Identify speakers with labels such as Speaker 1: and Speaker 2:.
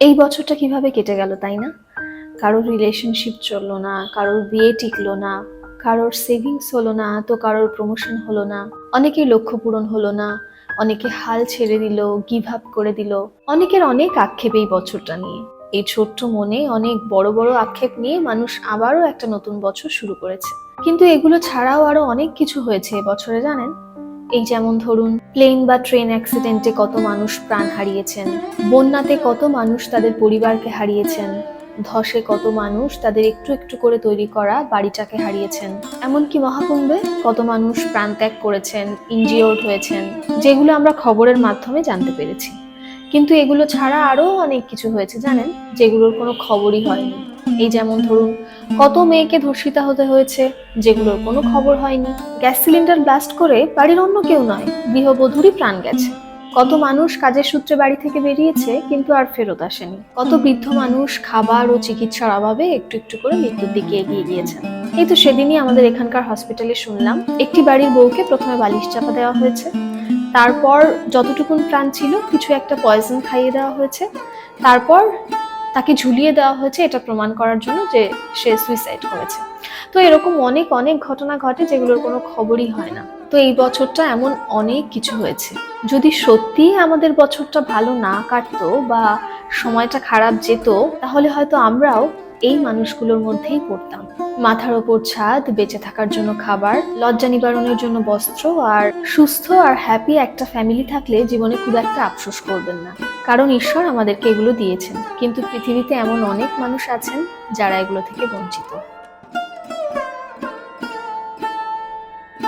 Speaker 1: এই বছরটা কিভাবে কেটে গেল তাই না? কারোর রিলেশনশিপ চললো না, কারোর বিয়ে টিকলো না, কারোর সেভিংস হলো না, তো কারোর প্রমোশন হলো না, অনেকের লক্ষ্য পূরণ হলো না, অনেকে হাল ছেড়ে দিল, গিভ আপ করে দিল। অনেকের অনেক আক্ষেপ এই বছরটা নিয়ে। এই ছোট্ট মনে অনেক বড় বড় আক্ষেপ নিয়ে মানুষ আবারও একটা নতুন বছর শুরু করেছে। কিন্তু এগুলো ছাড়াও আরো অনেক কিছু হয়েছে এবছরে, জানেন? এই যেমন ধরুন, প্লেন বা ট্রেন অ্যাক্সিডেন্টে কত মানুষ প্রাণ হারিয়েছেন, বন্যাতে কত মানুষ তাদের পরিবারকে হারিয়েছেন, ধসে কত মানুষ তাদের একটু একটু করে তৈরি করা বাড়িটাকে হারিয়েছেন, এমনকি মহাকুম্ভে কত মানুষ প্রাণ ত্যাগ করেছেন, ইনজিওর্ড হয়েছেন, যেগুলো আমরা খবরের মাধ্যমে জানতে পেরেছি। কিন্তু এগুলো ছাড়া আরো অনেক কিছু হয়েছে, জানেন, যেগুলোর কোনো খবরই হয়নি। এই যেমন ধরুন, কত মেয়েকে ধর্ষিতা হতে হয়েছে, যেগুলোর কোনো খবর হয়নি। গ্যাস সিলিন্ডার ব্লাস্ট করে বাড়ির অন্য কেউ নয়, গৃহবধূরই প্রাণ গেছে। কত মানুষ কাজের সূত্রে বাড়ি থেকে বেরিয়েছে কিন্তু আর ফেরত আসেনি। কত বৃদ্ধ মানুষ খাবার ও চিকিৎসার অভাবে একটু একটু করে মৃত্যুর দিকে এগিয়ে গিয়েছেন। এই তো সেদিনই আমাদের এখানকার হসপিটালে শুনলাম, একটি বাড়ির বউকে প্রথমে বালিশ চাপা দেওয়া হয়েছে, তারপর যতটুকুন প্রাণ ছিল কিছু একটা পয়জন খাইয়ে দেওয়া হয়েছে, তারপর তাকে ঝুলিয়ে দেওয়া হয়েছে এটা প্রমাণ করার জন্য যে সে সুইসাইড করেছে। তো এরকম অনেক অনেক ঘটনা ঘটে যেগুলোর কোনো খবরই হয় না। তো এই বছরটা এমন অনেক কিছু হয়েছে। যদি সত্যিই আমাদের বছরটা ভালো না কাটতো বা সময়টা খারাপ যেত, তাহলে হয়তো আমরাও এই মানুষগুলোর মধ্যেই পড়তাম। মাথার ওপর ছাদ, বেঁচে থাকার জন্য খাবার, লজ্জা নিবারণের জন্য বস্ত্র, আর সুস্থ আর হ্যাপি একটা ফ্যামিলি থাকলে জীবনে খুব একটা আফসোস করবেন না। কারণ ঈশ্বর আমাদেরকে এগুলো দিয়েছেন, কিন্তু পৃথিবীতে এমন অনেক মানুষ আছেন যারা এগুলো থেকে বঞ্চিত।